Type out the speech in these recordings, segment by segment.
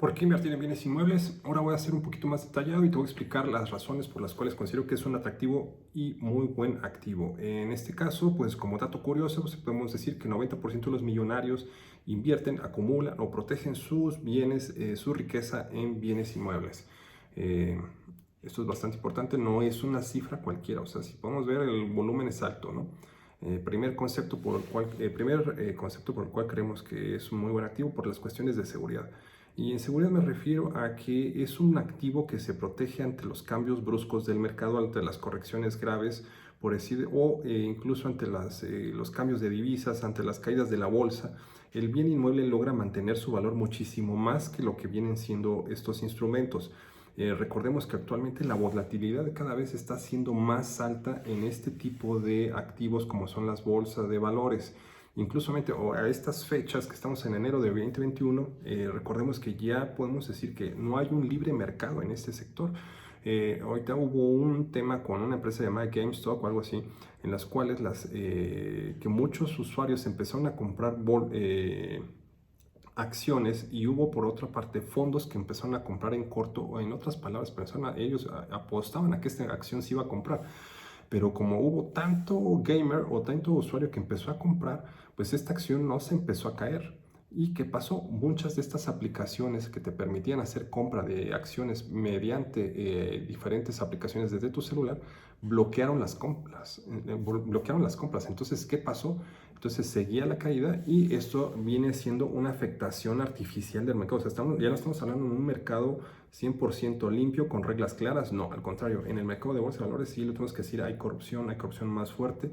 ¿Por qué invertir en bienes inmuebles? Ahora voy a ser un poquito más detallado y te voy a explicar las razones por las cuales considero que es un atractivo y muy buen activo. En este caso, pues como dato curioso, pues podemos decir que 90% de los millonarios invierten, acumulan o protegen sus bienes, su riqueza en bienes inmuebles. Eh, Esto es bastante importante, no es una cifra cualquiera, o sea, si podemos ver el volumen es alto, ¿no? Primer concepto por el cual creemos que es un muy buen activo por las cuestiones de seguridad. Y en seguridad me refiero a que es un activo que se protege ante los cambios bruscos del mercado, ante las correcciones graves, por decir, o incluso ante los cambios de divisas, ante las caídas de la bolsa. El bien inmueble logra mantener su valor muchísimo más que lo que vienen siendo estos instrumentos. Recordemos que actualmente la volatilidad cada vez está siendo más alta en este tipo de activos como son las bolsas de valores. Incluso a estas fechas que estamos en enero de 2021, recordemos que ya podemos decir que no hay un libre mercado en este sector. Ahorita hubo un tema con una empresa llamada GameStop o algo así, en las cuales que muchos usuarios empezaron a comprar acciones y hubo por otra parte fondos que empezaron a comprar en corto o en otras palabras, ellos apostaban a que esta acción se iba a comprar. Pero como hubo tanto gamer o tanto usuario que empezó a comprar, pues esta acción no se empezó a caer. ¿Y qué pasó? Muchas de estas aplicaciones que te permitían hacer compra de acciones mediante diferentes aplicaciones desde tu celular, bloquearon las compras. Bloquearon las compras. Entonces, ¿qué pasó? Entonces seguía la caída y esto viene siendo una afectación artificial del mercado. O sea, ya no estamos hablando de un mercado 100% limpio con reglas claras. No, al contrario, en el mercado de bolsa de valores sí lo tenemos que decir, hay corrupción más fuerte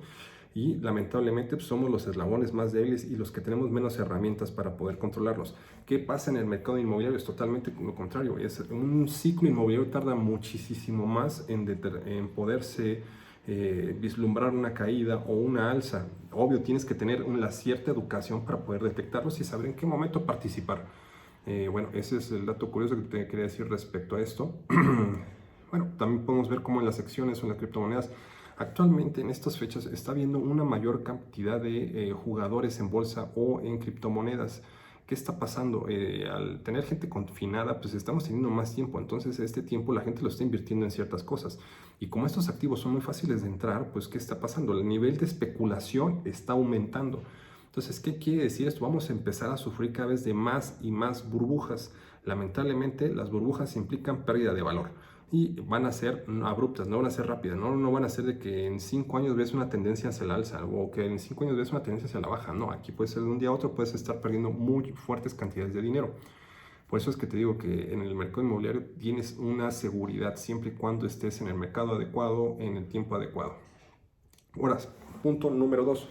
y lamentablemente pues, somos los eslabones más débiles y los que tenemos menos herramientas para poder controlarlos. ¿Qué pasa en el mercado inmobiliario? Es totalmente lo contrario. Un ciclo inmobiliario tarda muchísimo más en poderse vislumbrar una caída o una alza. Obvio, tienes que tener una cierta educación para poder detectarlos y saber en qué momento participar. Bueno, ese es el dato curioso que te quería decir respecto a esto. Bueno, también podemos ver cómo en las acciones o en las criptomonedas, actualmente en estas fechas está habiendo una mayor cantidad de jugadores en bolsa o en criptomonedas. ¿Qué está pasando? Al tener gente confinada, pues estamos teniendo más tiempo, entonces este tiempo la gente lo está invirtiendo en ciertas cosas. Y como estos activos son muy fáciles de entrar, pues ¿qué está pasando? El nivel de especulación está aumentando. Entonces, ¿qué quiere decir esto? Vamos a empezar a sufrir cada vez de más y más burbujas. Lamentablemente, las burbujas implican pérdida de valor y van a ser abruptas, no van a ser rápidas, no van a ser de que en 5 años ves una tendencia hacia el alza o que en 5 años ves una tendencia hacia la baja. No, aquí puede ser de un día a otro, puedes estar perdiendo muy fuertes cantidades de dinero. Por eso es que te digo que en el mercado inmobiliario tienes una seguridad siempre y cuando estés en el mercado adecuado, en el tiempo adecuado. Ahora, punto número 2.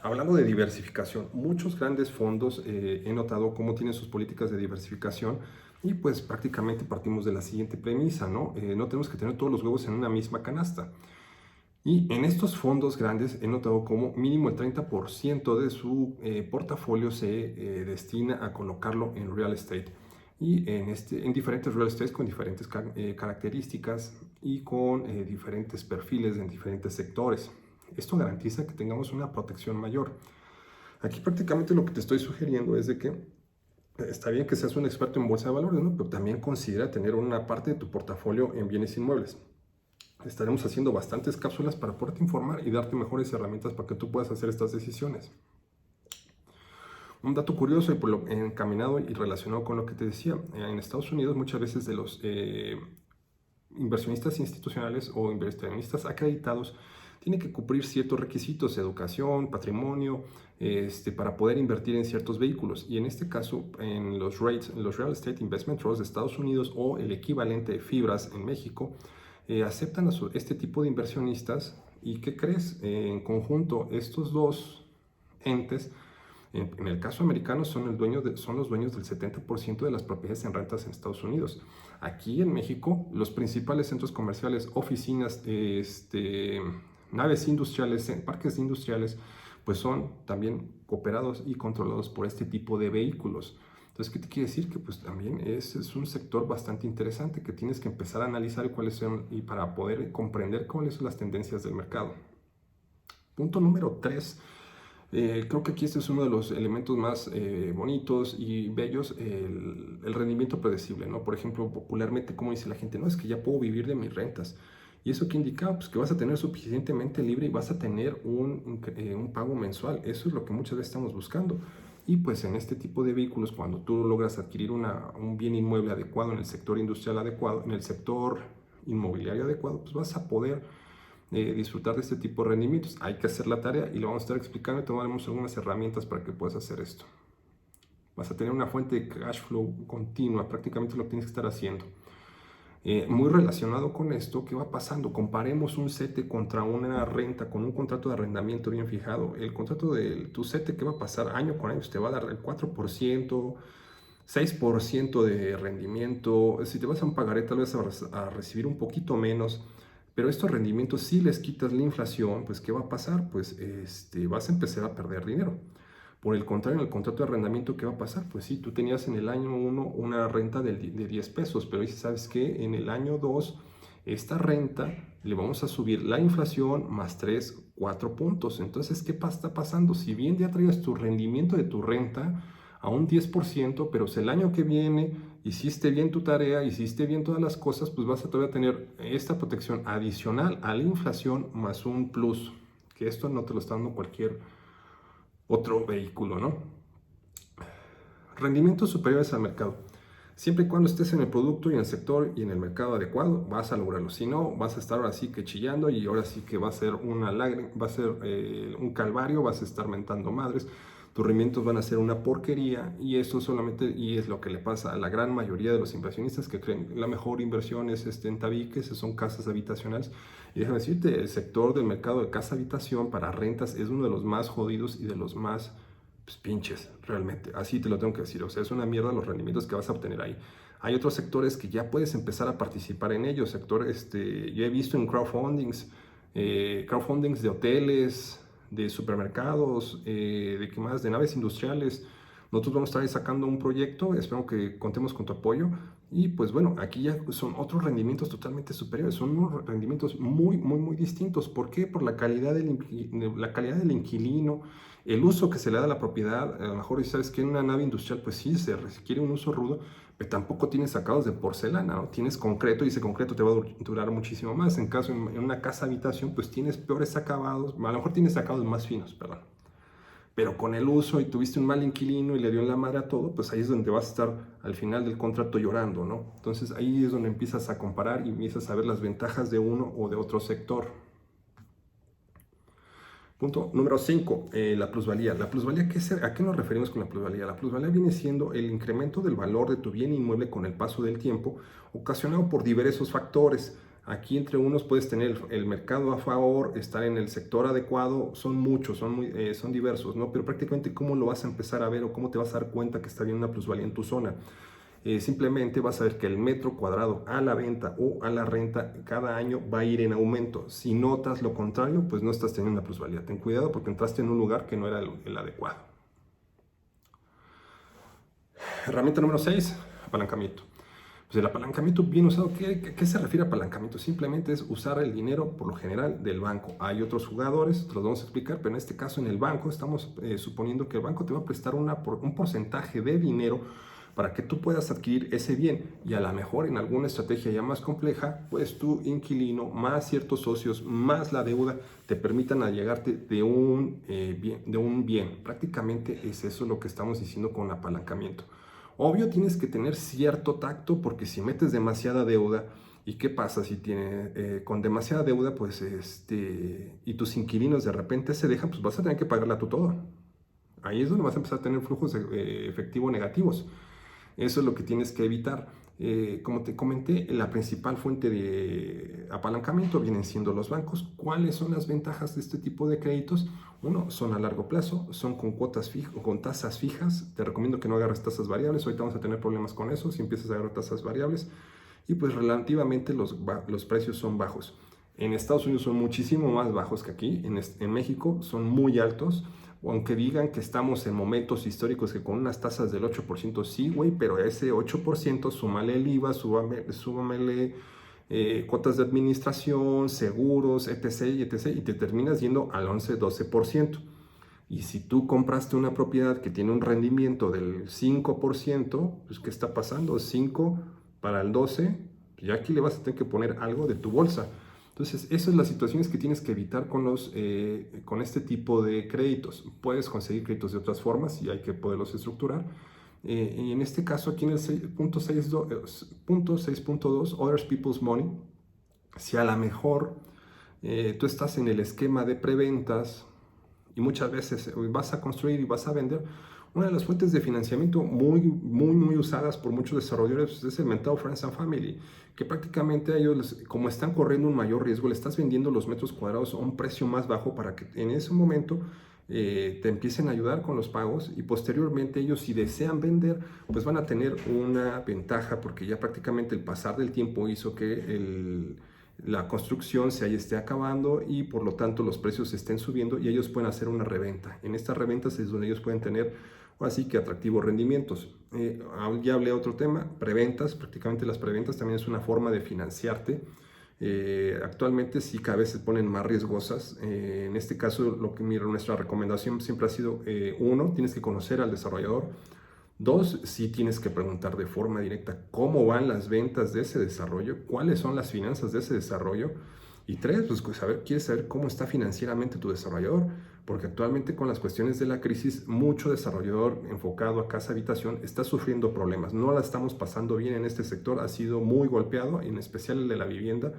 Hablando de diversificación, muchos grandes fondos he notado cómo tienen sus políticas de diversificación y pues prácticamente partimos de la siguiente premisa, ¿no? No tenemos que tener todos los huevos en una misma canasta. Y en estos fondos grandes he notado como mínimo el 30% de su portafolio se destina a colocarlo en real estate. Y en diferentes real estates con diferentes características y con diferentes perfiles en diferentes sectores. Esto garantiza que tengamos una protección mayor. Aquí prácticamente lo que te estoy sugiriendo es de que está bien que seas un experto en bolsa de valores, ¿no? Pero también considera tener una parte de tu portafolio en bienes inmuebles. Estaremos haciendo bastantes cápsulas para poderte informar y darte mejores herramientas para que tú puedas hacer estas decisiones. Un dato curioso y por lo encaminado y relacionado con lo que te decía, en Estados Unidos muchas veces de los inversionistas institucionales o inversionistas acreditados tienen que cumplir ciertos requisitos, educación, patrimonio, para poder invertir en ciertos vehículos. Y en este caso, en los REITs, en los Real Estate Investment Trusts de Estados Unidos o el equivalente de FIBRAs en México, aceptan este tipo de inversionistas. ¿Y qué crees? En conjunto, estos dos entes, en el caso americano, son los dueños del 70% de las propiedades en rentas en Estados Unidos. Aquí en México, los principales centros comerciales, oficinas, naves industriales, parques industriales, pues son también cooperados y controlados por este tipo de vehículos. Entonces, ¿qué te quiere decir? Que pues también es un sector bastante interesante que tienes que empezar a analizar cuáles son y para poder comprender cuáles son las tendencias del mercado. Punto número 3. Creo que aquí este es uno de los elementos más bonitos y bellos, el rendimiento predecible, ¿no? Por ejemplo, popularmente, como dice la gente, no, es que ya puedo vivir de mis rentas. ¿Y eso qué indica? Pues que vas a tener suficientemente libre y vas a tener un pago mensual. Eso es lo que muchas veces estamos buscando. Y pues en este tipo de vehículos, cuando tú logras adquirir un bien inmueble adecuado en el sector industrial adecuado, en el sector inmobiliario adecuado, pues vas a poder disfrutar de este tipo de rendimientos. Hay que hacer la tarea y lo vamos a estar explicando y tomaremos algunas herramientas para que puedas hacer esto. Vas a tener una fuente de cash flow continua, prácticamente lo que tienes que estar haciendo. Muy relacionado con esto, ¿qué va pasando? Comparemos un CETE contra una renta, con un contrato de arrendamiento bien fijado. El contrato de tu CETE, ¿qué va a pasar? Año con año te va a dar el 4%, 6% de rendimiento. Si te vas a un pagaré, tal vez a recibir un poquito menos. Pero estos rendimientos, si les quitas la inflación, pues ¿qué va a pasar? Pues vas a empezar a perder dinero. Por el contrario, en el contrato de arrendamiento, ¿qué va a pasar? Pues sí, tú tenías en el año 1 una renta de 10 pesos, pero dices, ¿sabes qué? En el año 2, esta renta le vamos a subir la inflación más 3, 4 puntos. Entonces, ¿qué está pasando? Si bien ya traías tu rendimiento de tu renta a un 10%, pero si el año que viene hiciste bien tu tarea, hiciste bien todas las cosas, pues vas a todavía tener esta protección adicional a la inflación más un plus, que esto no te lo está dando cualquier otro vehículo, ¿no? Rendimientos superiores al mercado. Siempre y cuando estés en el producto y en el sector y en el mercado adecuado, vas a lograrlo. Si no, vas a estar ahora sí que chillando y ahora sí que va a ser una lágrima, va a ser un calvario, vas a estar mentando madres. Tus rendimientos van a ser una porquería y eso solamente, y es lo que le pasa a la gran mayoría de los inversionistas que creen la mejor inversión es en tabiques, son casas habitacionales. Y déjame decirte, el sector del mercado de casa habitación para rentas es uno de los más jodidos y de los más pues, pinches, realmente. Así te lo tengo que decir. O sea, es una mierda los rendimientos que vas a obtener ahí. Hay otros sectores que ya puedes empezar a participar en ellos. Yo he visto en crowdfundings de hoteles, de supermercados, de qué más, de naves industriales. Nosotros vamos a estar ahí sacando un proyecto, espero que contemos con tu apoyo. Y pues bueno, aquí ya son otros rendimientos totalmente superiores, son unos rendimientos muy, muy, muy distintos. ¿Por qué? Por la calidad del inquilino, el uso que se le da a la propiedad. A lo mejor, sabes que en una nave industrial, pues sí, se requiere un uso rudo, pero tampoco tienes acabados de porcelana, ¿no? Tienes concreto y ese concreto te va a durar muchísimo más. En caso, en una casa habitación, pues tienes peores acabados, a lo mejor tienes acabados más finos, perdón. Pero con el uso y tuviste un mal inquilino y le dio en la madre a todo, pues ahí es donde vas a estar al final del contrato llorando, ¿no? Entonces ahí es donde empiezas a comparar y empiezas a ver las ventajas de uno o de otro sector. Punto número 5, la plusvalía. La plusvalía, ¿a qué nos referimos con la plusvalía? La plusvalía viene siendo el incremento del valor de tu bien inmueble con el paso del tiempo, ocasionado por diversos factores. Aquí entre unos puedes tener el mercado a favor, estar en el sector adecuado, son muchos, son diversos, ¿no? Pero prácticamente cómo lo vas a empezar a ver o cómo te vas a dar cuenta que está bien una plusvalía en tu zona. Simplemente vas a ver que el metro cuadrado a la venta o a la renta cada año va a ir en aumento. Si notas lo contrario, pues no estás teniendo una plusvalía. Ten cuidado porque entraste en un lugar que no era el adecuado. Herramienta número 6, apalancamiento. Pues el apalancamiento bien usado, ¿qué se refiere a apalancamiento? Simplemente es usar el dinero por lo general del banco. Hay otros jugadores, te los vamos a explicar, pero en este caso en el banco estamos suponiendo que el banco te va a prestar un porcentaje de dinero para que tú puedas adquirir ese bien y a lo mejor en alguna estrategia ya más compleja, pues tu inquilino más ciertos socios más la deuda te permitan allegarte de un bien. Prácticamente es eso lo que estamos diciendo con apalancamiento. Obvio tienes que tener cierto tacto porque si metes demasiada deuda, ¿y qué pasa si con demasiada deuda, pues y tus inquilinos de repente se dejan, pues vas a tener que pagarla tú todo. Ahí es donde vas a empezar a tener flujos efectivos negativos. Eso es lo que tienes que evitar. Como te comenté, la principal fuente de apalancamiento vienen siendo los bancos. ¿Cuáles son las ventajas de este tipo de créditos? Uno, son a largo plazo, son con cuotas fijas, con tasas fijas. Te recomiendo que no agarres tasas variables. Ahorita vamos a tener problemas con eso si empiezas a agarrar tasas variables. Y pues relativamente los precios son bajos. En Estados Unidos son muchísimo más bajos que aquí. En México son muy altos. Aunque digan que estamos en momentos históricos que con unas tasas del 8%, sí, güey, pero a ese 8% súmale el IVA, súmale cuotas de administración, seguros, etc., etc., y te terminas yendo al 11-12%. Y si tú compraste una propiedad que tiene un rendimiento del 5%, pues ¿qué está pasando? 5 para el 12, y aquí le vas a tener que poner algo de tu bolsa. Entonces, esas son las situaciones que tienes que evitar con este tipo de créditos. Puedes conseguir créditos de otras formas y hay que poderlos estructurar. Y en este caso, aquí en el punto 6.2, Other People's Money, si a lo mejor tú estás en el esquema de preventas y muchas veces vas a construir y vas a vender, una de las fuentes de financiamiento muy usadas por muchos desarrolladores es el mentado Friends and Family, que prácticamente a ellos, como están corriendo un mayor riesgo, le estás vendiendo los metros cuadrados a un precio más bajo para que en ese momento te empiecen a ayudar con los pagos, y posteriormente ellos, si desean vender, pues van a tener una ventaja porque ya prácticamente el pasar del tiempo hizo que la construcción se esté acabando y por lo tanto los precios se estén subiendo y ellos pueden hacer una reventa. En estas reventas es donde ellos pueden tener así que atractivos rendimientos. Ya hablé de otro tema, preventas. Prácticamente las preventas también es una forma de financiarte. Actualmente sí cada vez se ponen más riesgosas. En este caso nuestra recomendación siempre ha sido, uno, tienes que conocer al desarrollador. Dos, sí tienes que preguntar de forma directa cómo van las ventas de ese desarrollo, cuáles son las finanzas de ese desarrollo. Y tres, pues quieres saber cómo está financieramente tu desarrollador, porque actualmente con las cuestiones de la crisis, mucho desarrollador enfocado a casa habitación está sufriendo problemas. No la estamos pasando bien en este sector, ha sido muy golpeado, en especial el de la vivienda.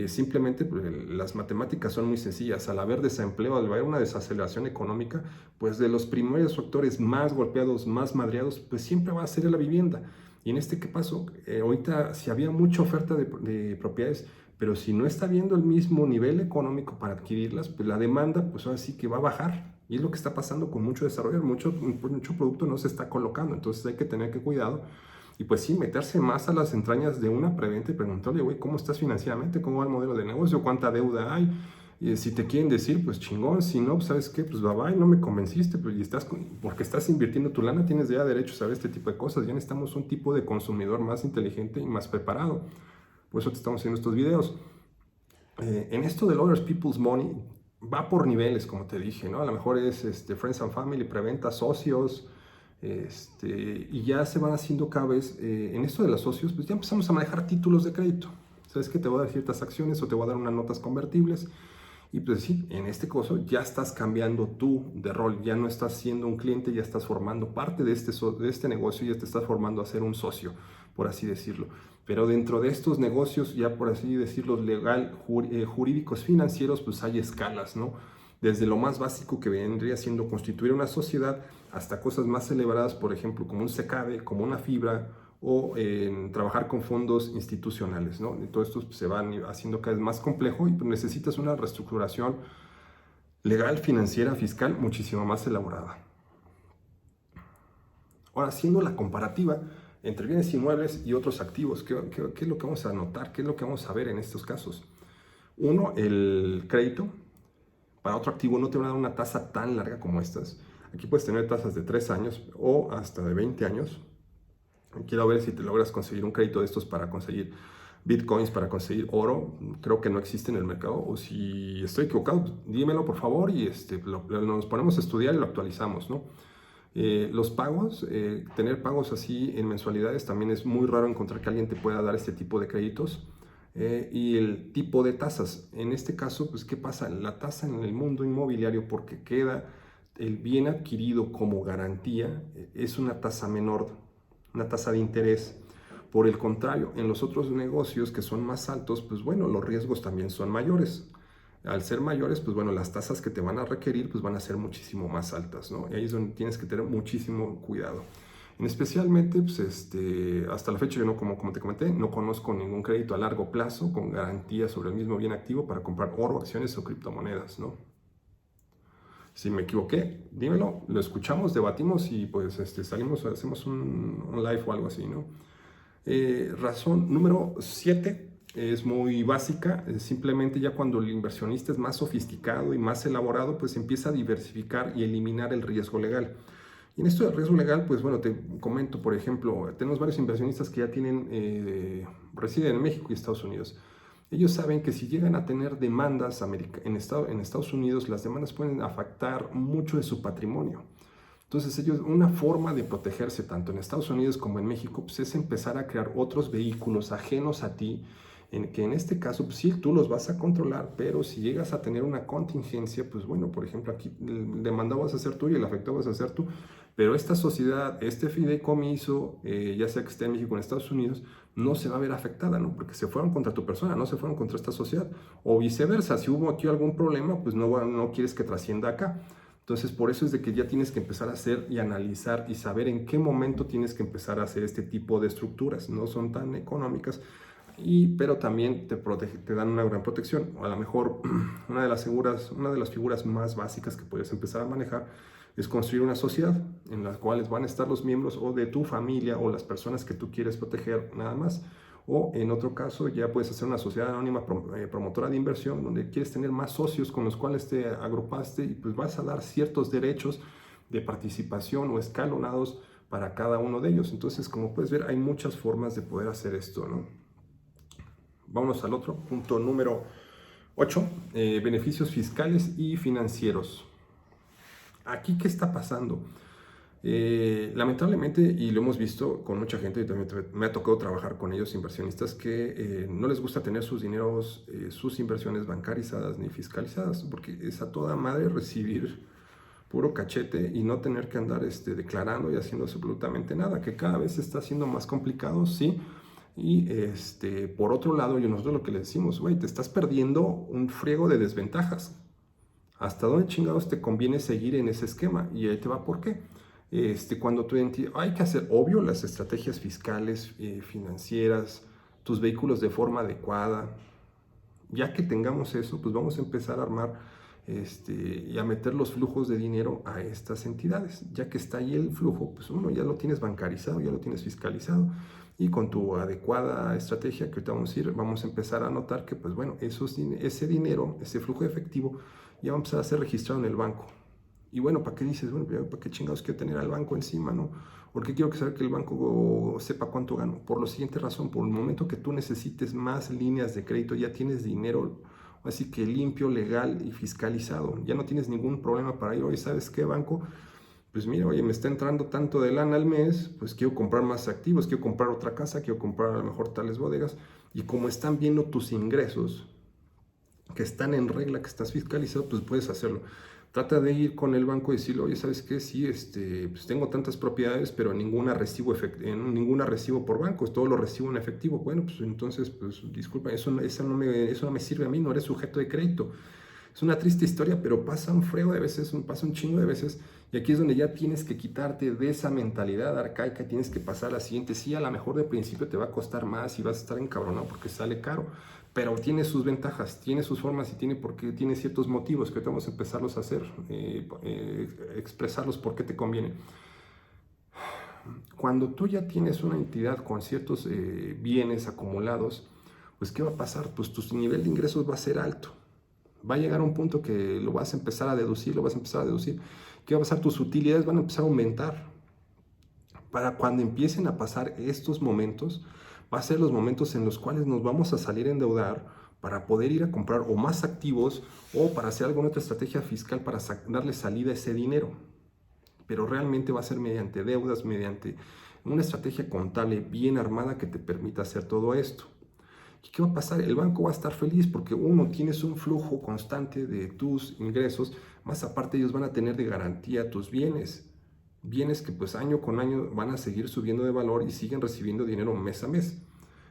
Simplemente pues, las matemáticas son muy sencillas. Al haber desempleo, al haber una desaceleración económica, pues de los primeros factores más golpeados, más madreados, pues siempre va a ser la vivienda. Y en este, ¿qué pasó? Ahorita, si había mucha oferta de propiedades, pero si no está viendo el mismo nivel económico para adquirirlas, pues la demanda, pues ahora sí que va a bajar. Y es lo que está pasando con mucho desarrollo, mucho producto no se está colocando. Entonces hay que tener cuidado. Y pues sí, meterse más a las entrañas de una preventa y preguntarle, güey, ¿cómo estás financieramente? ¿Cómo va el modelo de negocio? ¿Cuánta deuda hay? Y si te quieren decir, pues chingón. Si no, pues ¿sabes qué? Pues bye bye, no me convenciste. Pues, porque estás invirtiendo tu lana, tienes ya derecho a saber este tipo de cosas. Ya necesitamos un tipo de consumidor más inteligente y más preparado. Por eso te estamos haciendo estos videos. En esto del Other People's Money, va por niveles, como te dije, ¿no? A lo mejor es Friends and Family, preventa, socios, y ya se van haciendo cada vez, en esto de los socios, pues ya empezamos a manejar títulos de crédito. Sabes que te voy a dar ciertas acciones o te voy a dar unas notas convertibles. Y pues sí, en este caso ya estás cambiando tú de rol, ya no estás siendo un cliente, ya estás formando parte de este negocio, ya te estás formando a ser un socio, por así decirlo. Pero dentro de estos negocios, ya por así decirlo, jurídicos, financieros, pues hay escalas, ¿no? Desde lo más básico que vendría siendo constituir una sociedad hasta cosas más celebradas, por ejemplo, como un SECAVE, como una fibra, o en trabajar con fondos institucionales, ¿no? Y todo esto pues, se va haciendo cada vez más complejo y pues, necesitas una reestructuración legal, financiera, fiscal muchísimo más elaborada. Ahora, haciendo la comparativa entre bienes inmuebles y otros activos, ¿qué es lo que vamos a notar? ¿Qué es lo que vamos a ver en estos casos? Uno, el crédito. Para otro activo no te van a dar una tasa tan larga como estas. Aquí puedes tener tasas de 3 años o hasta de 20 años. Quiero ver si te logras conseguir un crédito de estos para conseguir bitcoins, para conseguir oro. Creo que no existe en el mercado. O si estoy equivocado, dímelo por favor y nos ponemos a estudiar y lo actualizamos, ¿no? Los pagos, tener pagos así en mensualidades, también es muy raro encontrar que alguien te pueda dar este tipo de créditos. Y el tipo de tasas. En este caso, pues, ¿qué pasa? La tasa en el mundo inmobiliario, porque queda el bien adquirido como garantía, es una tasa menor, una tasa de interés. Por el contrario, en los otros negocios que son más altos, pues bueno, los riesgos también son mayores. Al ser mayores, pues bueno, las tasas que te van a requerir, pues van a ser muchísimo más altas, ¿no? Y ahí es donde tienes que tener muchísimo cuidado. Especialmente, pues hasta la fecha, yo no, como te comenté, no conozco ningún crédito a largo plazo con garantía sobre el mismo bien activo para comprar oro, acciones o criptomonedas, ¿no? Si me equivoqué, dímelo, lo escuchamos, debatimos y pues salimos, hacemos un live o algo así, ¿no? Razón número 7 es muy básica, simplemente ya cuando el inversionista es más sofisticado y más elaborado, pues empieza a diversificar y eliminar el riesgo legal. Y en esto del riesgo legal, pues bueno, te comento, por ejemplo, tenemos varios inversionistas que ya residen en México y Estados Unidos. ellos saben que si llegan a tener demandas en Estados Unidos, las demandas pueden afectar mucho de su patrimonio. Entonces ellos, una forma de protegerse tanto en Estados Unidos como en México, pues es empezar a crear otros vehículos ajenos a ti, que en este caso, pues sí, tú los vas a controlar, pero si llegas a tener una contingencia, pues bueno, por ejemplo, aquí el demandado vas a ser tú y el afectado vas a ser tú, pero esta sociedad, este fideicomiso, ya sea que esté en México o en Estados Unidos, no se va a ver afectada, ¿no? Porque se fueron contra tu persona, no se fueron contra esta sociedad, o viceversa, si hubo aquí algún problema, pues no quieres que trascienda acá. Entonces, por eso es de que ya tienes que empezar a hacer y analizar y saber en qué momento tienes que empezar a hacer este tipo de estructuras. No son tan económicas, pero también te dan una gran protección. O a lo mejor una de las figuras más básicas que puedes empezar a manejar es construir una sociedad en la cual van a estar los miembros o de tu familia o las personas que tú quieres proteger nada más. O en otro caso ya puedes hacer una sociedad anónima promotora de inversión donde quieres tener más socios con los cuales te agrupaste y pues vas a dar ciertos derechos de participación o escalonados para cada uno de ellos. Entonces, como puedes ver, hay muchas formas de poder hacer esto, ¿no? Vamos al otro, punto número 8, beneficios fiscales y financieros. Aquí, ¿qué está pasando? Lamentablemente, y lo hemos visto con mucha gente, y también me ha tocado trabajar con ellos, inversionistas, que no les gusta tener sus dineros, sus inversiones bancarizadas ni fiscalizadas, porque es a toda madre recibir puro cachete y no tener que andar declarando y haciendo absolutamente nada, que cada vez está siendo más complicado, sí. Y por otro lado, nosotros lo que le decimos, güey, te estás perdiendo un friego de desventajas. ¿Hasta dónde chingados te conviene seguir en ese esquema? Y ahí te va por qué. Cuando tú hay que hacer, obvio, las estrategias fiscales, financieras, tus vehículos de forma adecuada. Ya que tengamos eso, pues vamos a empezar a armar y a meter los flujos de dinero a estas entidades. Ya que está ahí el flujo, pues uno ya lo tienes bancarizado, ya lo tienes fiscalizado y con tu adecuada estrategia que ahorita vamos a empezar a notar que, pues bueno, ese dinero, ese flujo de efectivo, ya va a empezar a ser registrado en el banco. Y bueno, ¿para qué dices? Bueno, ¿para qué chingados quiero tener al banco encima, no? ¿Por qué quiero saber que el banco sepa cuánto gano? Por la siguiente razón, por el momento que tú necesites más líneas de crédito, ya tienes dinero, así que limpio, legal y fiscalizado. Ya no tienes ningún problema para ir, oye, ¿sabes qué, banco? Pues mira, oye, me está entrando tanto de lana al mes, pues quiero comprar más activos, quiero comprar otra casa, quiero comprar a lo mejor tales bodegas. Y como están viendo tus ingresos, que están en regla, que estás fiscalizado, pues puedes hacerlo. Trata de ir con el banco y decirle, oye, ¿sabes qué? Sí, pues tengo tantas propiedades, pero ninguna ninguna recibo por bancos, todo lo recibo en efectivo. Bueno, pues entonces, pues disculpa, eso no me sirve a mí, no eres sujeto de crédito. Es una triste historia, pero pasa un frego de veces, pasa un chingo de veces, y aquí es donde ya tienes que quitarte de esa mentalidad arcaica, tienes que pasar a la siguiente. Sí, a lo mejor de principio te va a costar más y vas a estar encabronado porque sale caro, pero tiene sus ventajas, tiene sus formas y tiene ciertos motivos que vamos a empezarlos a hacer, expresarlos por qué te conviene. Cuando tú ya tienes una entidad con ciertos bienes acumulados, pues ¿qué va a pasar? Pues tu nivel de ingresos va a ser alto. Va a llegar a un punto que lo vas a empezar a deducir, ¿Qué va a pasar? Tus utilidades van a empezar a aumentar. Para cuando empiecen a pasar estos momentos, va a ser los momentos en los cuales nos vamos a salir a endeudar para poder ir a comprar o más activos o para hacer alguna otra estrategia fiscal para darle salida a ese dinero. Pero realmente va a ser mediante deudas, mediante una estrategia contable bien armada que te permita hacer todo esto. ¿Y qué va a pasar? El banco va a estar feliz porque uno, tienes un flujo constante de tus ingresos, más aparte ellos van a tener de garantía tus bienes. Bienes que pues año con año van a seguir subiendo de valor y siguen recibiendo dinero mes a mes.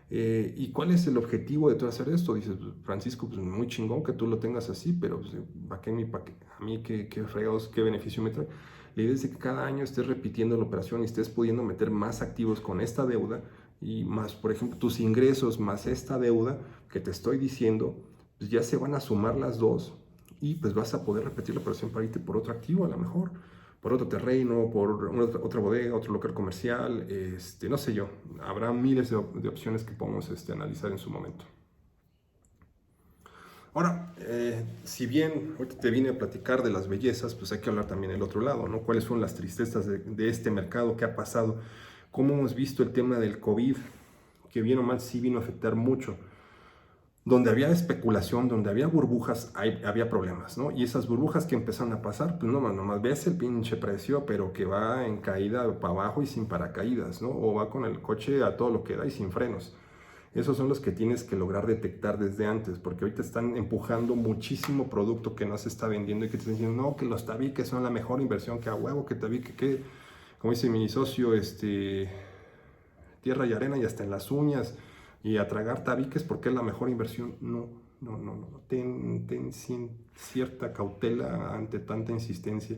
¿Y cuál es el objetivo de todo hacer esto? Dices, Francisco, pues muy chingón que tú lo tengas así, pero pues, a mí qué fregados, qué beneficio me trae? La idea es de que cada año estés repitiendo la operación y estés pudiendo meter más activos con esta deuda y más, por ejemplo, tus ingresos más esta deuda que te estoy diciendo, pues ya se van a sumar las dos y pues vas a poder repetir la operación para irte por otro activo a lo mejor, por otro terreno, por otra bodega, otro local comercial, no sé yo. Habrá miles de opciones que podemos analizar en su momento. Ahora, si bien ahorita te vine a platicar de las bellezas, pues hay que hablar también del otro lado, ¿no? ¿Cuáles son las tristezas de este mercado? ¿Qué ha pasado? ¿Cómo hemos visto el tema del COVID? Que bien o mal sí vino a afectar mucho. donde había especulación, donde había burbujas, había problemas, ¿no? Y esas burbujas que empezaron a pasar, pues no, nomás ves el pinche precio, pero que va en caída para abajo y sin paracaídas, ¿no? O va con el coche a todo lo que da y sin frenos. Esos son los que tienes que lograr detectar desde antes, porque ahorita están empujando muchísimo producto que no se está vendiendo y que te están diciendo, no, que los tabiques son la mejor inversión, que a huevo, que tabique, que, como dice mi socio, tierra y arena y hasta en las uñas y a tragar tabiques porque es la mejor inversión. No, no, no, no. Ten cierta cautela ante tanta insistencia.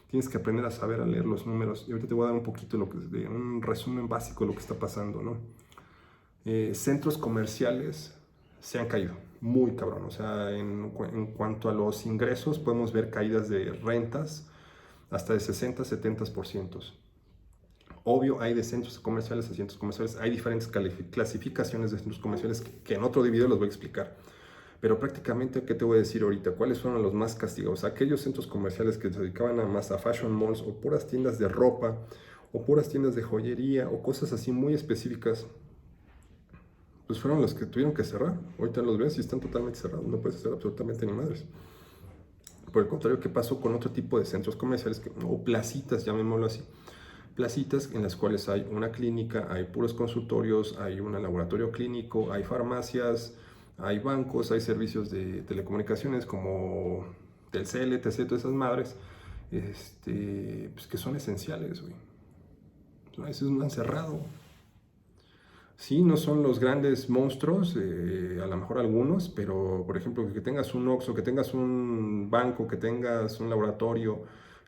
Tienes que aprender a saber a leer los números. Y ahorita te voy a dar un poquito de un resumen básico de lo que está pasando, ¿no? Centros comerciales se han caído muy cabrón. O sea, en cuanto a los ingresos, podemos ver caídas de rentas hasta de 60-70%. Obvio, hay de centros comerciales a centros comerciales, hay diferentes clasificaciones de centros comerciales que en otro video los voy a explicar. Pero prácticamente, ¿qué te voy a decir ahorita? ¿Cuáles fueron los más castigados? Aquellos centros comerciales que se dedicaban a más a fashion malls o puras tiendas de ropa o puras tiendas de joyería o cosas así muy específicas, pues fueron los que tuvieron que cerrar. Ahorita los ves y están totalmente cerrados, no puedes hacer absolutamente ni madres. Por el contrario, ¿qué pasó con otro tipo de centros comerciales o placitas, llamémoslo así? Placitas en las cuales hay una clínica, hay puros consultorios, hay un laboratorio clínico, hay farmacias, hay bancos, hay servicios de telecomunicaciones como Telcel, etc., todas esas madres, pues que son esenciales, güey. Esos no han cerrado. Sí, no son los grandes monstruos, a lo mejor algunos, pero por ejemplo, que tengas un Oxxo, que tengas un banco, que tengas un laboratorio,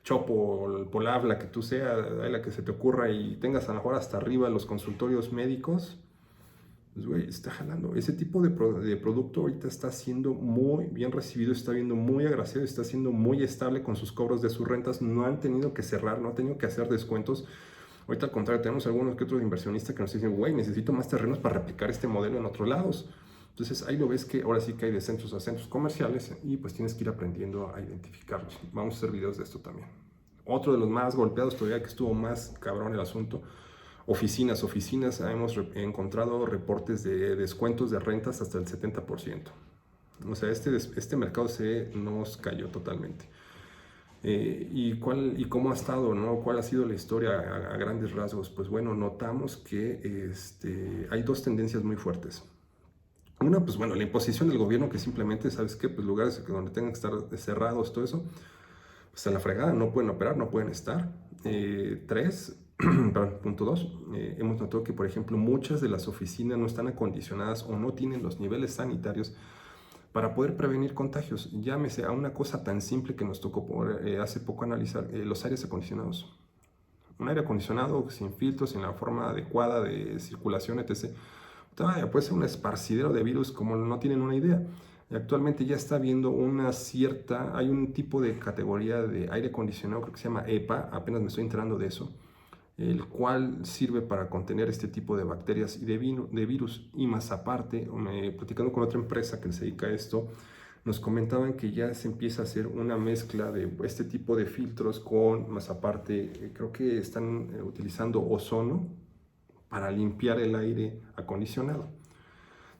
Chopo, Polabla, que tú sea, la que se te ocurra y tengas a lo mejor hasta arriba los consultorios médicos, pues güey, está jalando. Ese tipo de producto ahorita está siendo muy bien recibido, está viendo muy agraciado, está siendo muy estable con sus cobros de sus rentas, no han tenido que cerrar, no han tenido que hacer descuentos. Ahorita al contrario, tenemos algunos que otros inversionistas que nos dicen, güey, necesito más terrenos para replicar este modelo en otros lados. Entonces ahí lo ves que ahora sí que hay de centros a centros comerciales y pues tienes que ir aprendiendo a identificarlos. Vamos a hacer videos de esto también. Otro de los más golpeados todavía, que estuvo más cabrón el asunto, oficinas. Hemos encontrado reportes de descuentos de rentas hasta el 70%. O sea, este mercado se nos cayó totalmente. ¿Y cómo ha estado, ¿no? ¿Cuál ha sido la historia a grandes rasgos? Pues bueno, notamos que hay dos tendencias muy fuertes. Una, pues bueno, la imposición del gobierno que simplemente, ¿sabes qué? Pues lugares donde tengan que estar cerrados, todo eso, pues a la fregada, no pueden operar, no pueden estar. Tres, perdón, punto dos, hemos notado que, por ejemplo, muchas de las oficinas no están acondicionadas o no tienen los niveles sanitarios para poder prevenir contagios. Llámese a una cosa tan simple que nos tocó hace poco analizar, los aires acondicionados. Un aire acondicionado sin filtros, sin la forma adecuada de circulación, etc. Puede ser un esparcidero de virus como no tienen una idea. Y actualmente ya está habiendo hay un tipo de categoría de aire acondicionado, creo que se llama EPA, apenas me estoy enterando de eso, el cual sirve para contener este tipo de bacterias y de virus. Y más aparte, platicando con otra empresa que se dedica a esto, nos comentaban que ya se empieza a hacer una mezcla de este tipo de filtros con, más aparte, creo que están utilizando ozono para limpiar el aire acondicionado.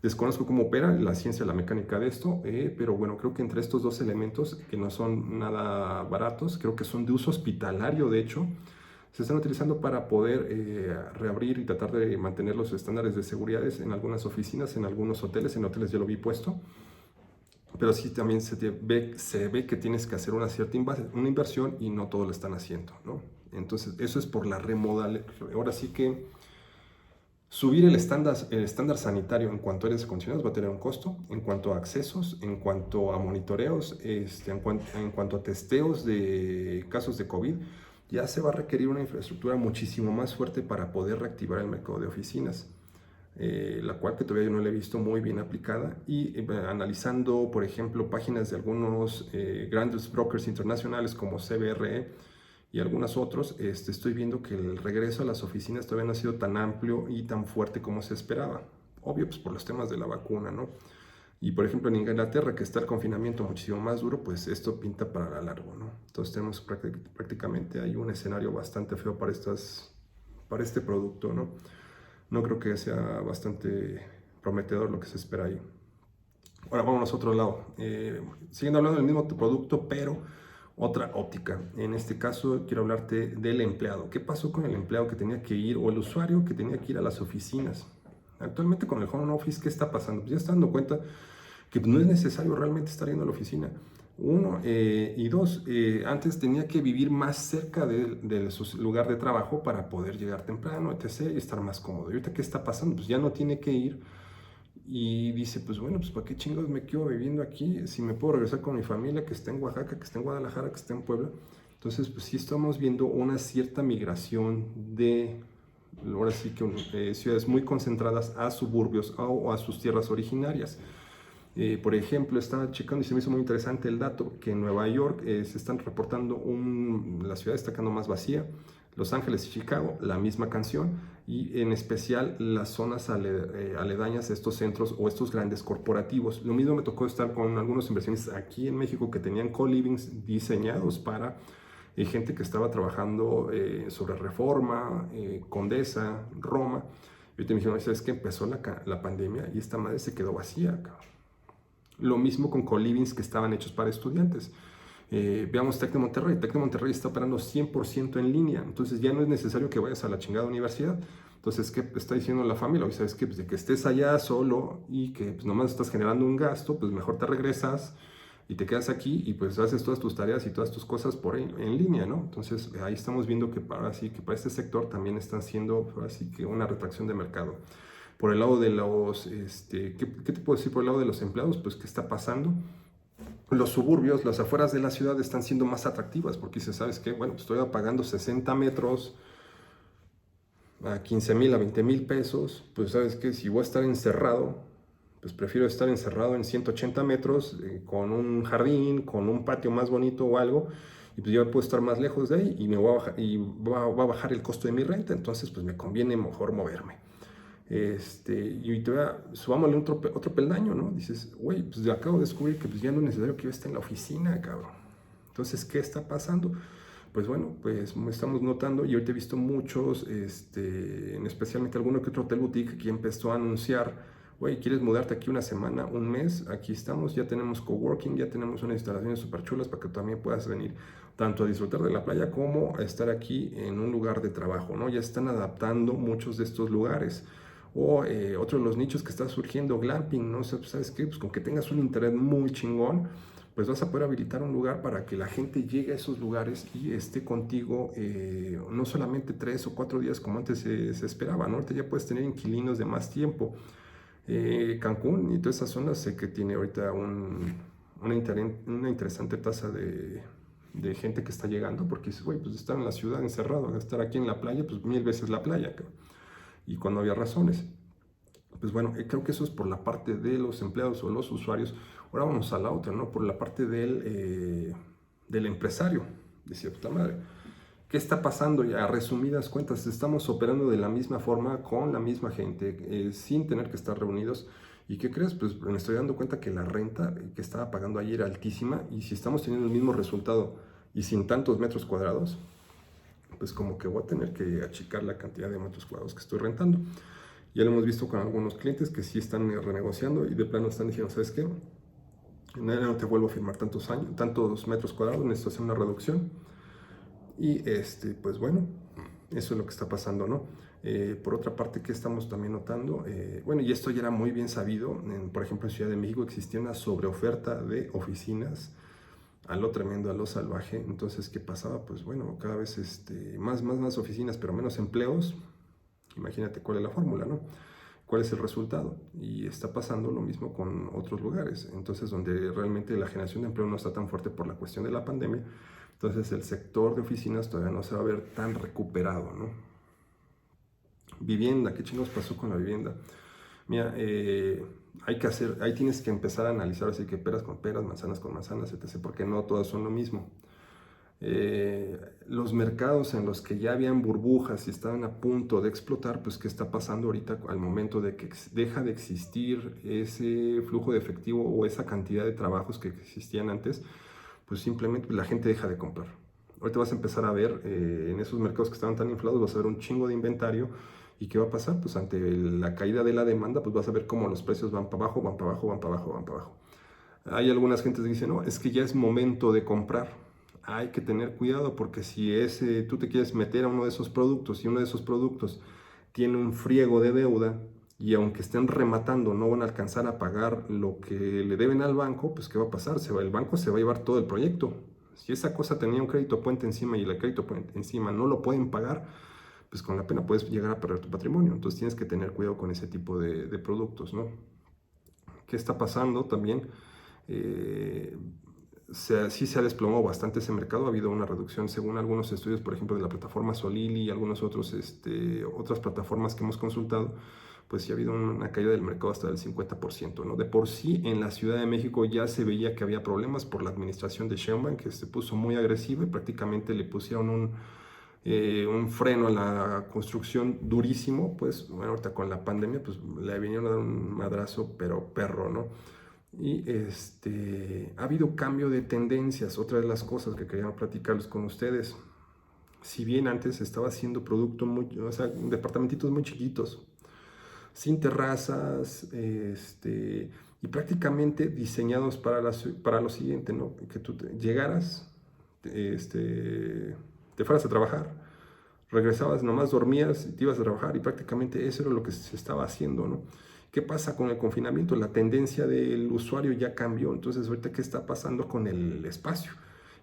Desconozco cómo opera la ciencia, la mecánica de esto, pero bueno, creo que entre estos dos elementos, que no son nada baratos, creo que son de uso hospitalario, de hecho, se están utilizando para poder reabrir y tratar de mantener los estándares de seguridad en algunas oficinas, en algunos hoteles. En hoteles ya lo vi puesto, pero sí también se ve que tienes que hacer una cierta una inversión y no todo lo están haciendo, ¿no? Entonces, eso es por la remodelación. Ahora sí que subir el estándar sanitario en cuanto a aires acondicionados va a tener un costo, en cuanto a accesos, en cuanto a monitoreos, en cuanto a testeos de casos de COVID, ya se va a requerir una infraestructura muchísimo más fuerte para poder reactivar el mercado de oficinas, la cual que todavía yo no la he visto muy bien aplicada. Y analizando, por ejemplo, páginas de algunos grandes brokers internacionales como CBRE, y algunos otros, estoy viendo que el regreso a las oficinas todavía no ha sido tan amplio y tan fuerte como se esperaba. Obvio, pues por los temas de la vacuna, ¿no? Y por ejemplo en Inglaterra, que está el confinamiento muchísimo más duro, pues esto pinta para largo, ¿no? Entonces tenemos prácticamente hay un escenario bastante feo para este producto, ¿no? No creo que sea bastante prometedor lo que se espera ahí. Ahora vamos a otro lado. Siguiendo hablando del mismo producto, pero otra óptica. En este caso quiero hablarte del empleado. ¿Qué pasó con el empleado que tenía que ir o el usuario que tenía que ir a las oficinas? Actualmente con el home office, ¿qué está pasando? Pues ya está dando cuenta que no es necesario realmente estar yendo a la oficina. Uno, y dos, antes tenía que vivir más cerca de su lugar de trabajo para poder llegar temprano, etc. y estar más cómodo. ¿Y ahorita qué está pasando? Pues ya no tiene que ir y dice, pues bueno, pues ¿para qué chingados me quedo viviendo aquí si me puedo regresar con mi familia que está en Oaxaca, que está en Guadalajara, que está en Puebla? Entonces, pues sí estamos viendo una cierta migración de, ahora sí que ciudades muy concentradas a suburbios o a sus tierras originarias. Por ejemplo, estaba checando y se me hizo muy interesante el dato que en Nueva York se están reportando la ciudad está quedando más vacía. Los Ángeles y Chicago, la misma canción, y en especial las zonas aledañas a estos centros o estos grandes corporativos. Lo mismo me tocó estar con algunos inversionistas aquí en México que tenían co-livings diseñados para gente que estaba trabajando sobre Reforma, Condesa, Roma. Y ahorita me dijeron, ¿sabes qué? Empezó la pandemia y esta madre se quedó vacía, cabrón. Lo mismo con colivings que estaban hechos para estudiantes. Veamos Tec de Monterrey. Tec de Monterrey está operando 100% en línea. Entonces ya no es necesario que vayas a la chingada universidad. Entonces, ¿qué está diciendo la familia? ¿Sabes qué? Pues de que estés allá solo y que pues, nomás estás generando un gasto, pues mejor te regresas y te quedas aquí y pues haces todas tus tareas y todas tus cosas en línea, ¿no? Entonces ahí estamos viendo que para este sector también están siendo así que una retracción de mercado. Por el lado de los, ¿qué te puedo decir por el lado de los empleados? Pues, ¿qué está pasando? Los suburbios, las afueras de la ciudad están siendo más atractivas porque dices, ¿sabes qué? Bueno, pues estoy pagando 60 metros a 15,000, a 20,000 pesos, pues ¿sabes qué? Si voy a estar encerrado, pues prefiero estar encerrado en 180 metros con un jardín, con un patio más bonito o algo, y pues yo puedo estar más lejos de ahí y me voy a bajar, y va a bajar el costo de mi renta, entonces pues me conviene mejor moverme. Y subámosle otro peldaño, ¿no? Dices, güey, pues yo acabo de descubrir que pues ya no es necesario que yo esté en la oficina, cabrón. Entonces, ¿qué está pasando? Pues bueno, pues estamos notando y ahorita he visto muchos, especialmente alguno que otro hotel boutique que empezó a anunciar, güey, ¿quieres mudarte aquí una semana, un mes? Aquí estamos, ya tenemos coworking, ya tenemos unas instalaciones súper chulas para que también puedas venir tanto a disfrutar de la playa como a estar aquí en un lugar de trabajo, ¿no? Ya están adaptando muchos de estos lugares. O otro de los nichos que está surgiendo, glamping, ¿no? O sea, ¿sabes qué? Pues con que tengas un internet muy chingón, pues vas a poder habilitar un lugar para que la gente llegue a esos lugares y esté contigo no solamente 3 o 4 días como antes se esperaba, ¿no? Ahorita ya puedes tener inquilinos de más tiempo. Cancún y todas esas zonas sé que tiene ahorita una interesante tasa de gente que está llegando, porque dices, güey, pues estar en la ciudad encerrado, estar aquí en la playa, pues 1000 veces la playa, cabrón. Y cuando había razones. Pues bueno, creo que eso es por la parte de los empleados o los usuarios. Ahora vamos a la otra, ¿no? Por la parte del empresario. Decía, puta madre, ¿qué está pasando? Ya, a resumidas cuentas, estamos operando de la misma forma, con la misma gente, sin tener que estar reunidos. ¿Y qué crees? Pues me estoy dando cuenta que la renta que estaba pagando ayer era altísima y si estamos teniendo el mismo resultado y sin tantos metros cuadrados, pues como que voy a tener que achicar la cantidad de metros cuadrados que estoy rentando. Ya lo hemos visto con algunos clientes que sí están renegociando y de plano están diciendo, ¿sabes qué? No te vuelvo a firmar tantos metros cuadrados, necesito hacer una reducción. Y pues bueno, eso es lo que está pasando, ¿no? Por otra parte, ¿qué estamos también notando? Bueno, y esto ya era muy bien sabido, por ejemplo, en Ciudad de México existía una sobreoferta de oficinas a lo tremendo, a lo salvaje. Entonces, ¿qué pasaba? Pues bueno, cada vez más oficinas, pero menos empleos. Imagínate cuál es la fórmula, ¿no? ¿Cuál es el resultado? Y está pasando lo mismo con otros lugares. Entonces, donde realmente la generación de empleo no está tan fuerte por la cuestión de la pandemia, entonces el sector de oficinas todavía no se va a ver tan recuperado, ¿no? Vivienda, ¿qué chingos pasó con la vivienda? Mira, ahí tienes que empezar a analizar, así que peras con peras, manzanas con manzanas, etc., porque no todas son lo mismo. Los mercados en los que ya habían burbujas y estaban a punto de explotar, pues ¿qué está pasando ahorita al momento de que deja de existir ese flujo de efectivo o esa cantidad de trabajos que existían antes? Pues simplemente la gente deja de comprar. Ahorita vas a empezar a ver en esos mercados que estaban tan inflados, vas a ver un chingo de inventario ¿Y qué va a pasar? Pues ante la caída de la demanda, pues vas a ver cómo los precios van para abajo, van para abajo, van para abajo, van para abajo. Hay algunas gentes que dicen, no, es que ya es momento de comprar. Hay que tener cuidado porque si tú te quieres meter a uno de esos productos y uno de esos productos tiene un friego de deuda y aunque estén rematando no van a alcanzar a pagar lo que le deben al banco, pues ¿qué va a pasar? El banco se va a llevar todo el proyecto. Si esa cosa tenía un crédito puente encima y el crédito puente encima no lo pueden pagar, pues con la pena puedes llegar a perder tu patrimonio. Entonces tienes que tener cuidado con ese tipo de productos, ¿no? ¿Qué está pasando también? Eh, sí se ha desplomado bastante ese mercado, ha habido una reducción según algunos estudios, por ejemplo, de la plataforma Solili y algunas otras plataformas que hemos consultado, pues sí ha habido una caída del mercado hasta del 50%, ¿no? De por sí en la Ciudad de México ya se veía que había problemas por la administración de Sheinbaum, que se puso muy agresiva y prácticamente le pusieron un freno a la construcción durísimo, pues bueno, ahorita con la pandemia, pues le vinieron a dar un madrazo, pero perro, ¿no? Y ha habido cambio de tendencias, otra de las cosas que quería platicarles con ustedes. Si bien antes estaba haciendo producto o sea, departamentitos muy chiquitos, sin terrazas, y prácticamente diseñados para lo siguiente, ¿no? Que tú llegaras, te fueras a trabajar, regresabas, nomás dormías y te ibas a trabajar y prácticamente eso era lo que se estaba haciendo, ¿no? ¿Qué pasa con el confinamiento? La tendencia del usuario ya cambió, entonces ahorita ¿qué está pasando con el espacio?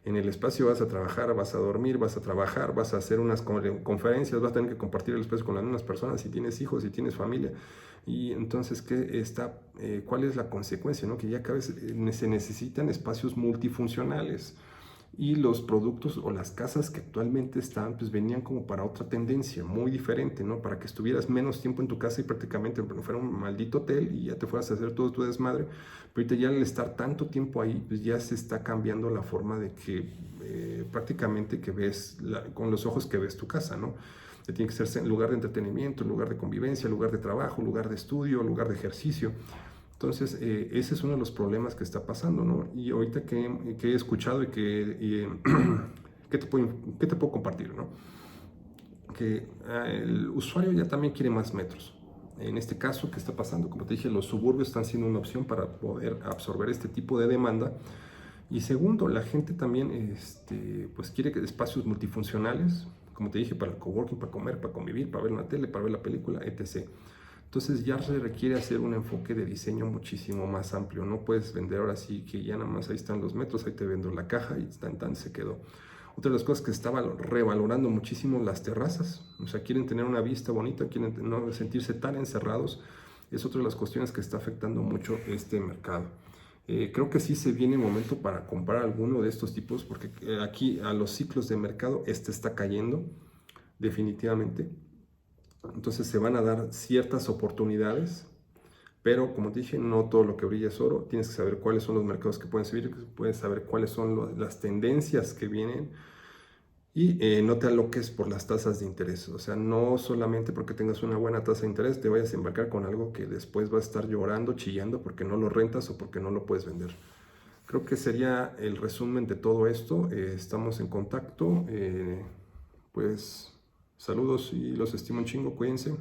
En el espacio vas a trabajar, vas a dormir, vas a trabajar, vas a hacer unas conferencias, vas a tener que compartir el espacio con las mismas personas si tienes hijos, si tienes familia. Y entonces, ¿cuál es la consecuencia? ¿No? Que ya cada vez se necesitan espacios multifuncionales y los productos o las casas que actualmente están, pues venían como para otra tendencia, muy diferente, ¿no? Para que estuvieras menos tiempo en tu casa y prácticamente fuera un maldito hotel y ya te fueras a hacer todo tu desmadre. Pero ahorita ya al estar tanto tiempo ahí, pues ya se está cambiando la forma de que prácticamente que ves, con los ojos que ves tu casa, ¿no? Tiene que ser lugar de entretenimiento, lugar de convivencia, lugar de trabajo, lugar de estudio, lugar de ejercicio. Entonces, ese es uno de los problemas que está pasando, ¿no? Y ahorita que he escuchado ¿qué te puedo compartir, ¿no? Que el usuario ya también quiere más metros. En este caso, ¿qué está pasando? Como te dije, los suburbios están siendo una opción para poder absorber este tipo de demanda. Y segundo, la gente también pues quiere espacios multifuncionales, como te dije, para el coworking, para comer, para convivir, para ver una tele, para ver la película, etc. Entonces ya se requiere hacer un enfoque de diseño muchísimo más amplio. No puedes vender ahora sí que ya nada más ahí están los metros, ahí te vendo la caja y tan se quedó. Otra de las cosas que estaba revalorando muchísimo las terrazas. O sea, quieren tener una vista bonita, quieren no sentirse tan encerrados. Es otra de las cuestiones que está afectando mucho este mercado. Creo que sí se viene el momento para comprar alguno de estos tipos porque aquí a los ciclos de mercado está cayendo definitivamente. Entonces se van a dar ciertas oportunidades, pero como te dije, no todo lo que brilla es oro. Tienes que saber cuáles son los mercados que pueden subir, puedes saber cuáles son las tendencias que vienen y no te aloques por las tasas de interés. O sea, no solamente porque tengas una buena tasa de interés te vayas a embarcar con algo que después va a estar llorando, chillando porque no lo rentas o porque no lo puedes vender. Creo que sería el resumen de todo esto. Estamos en contacto. Pues saludos y los estimo un chingo. Cuídense.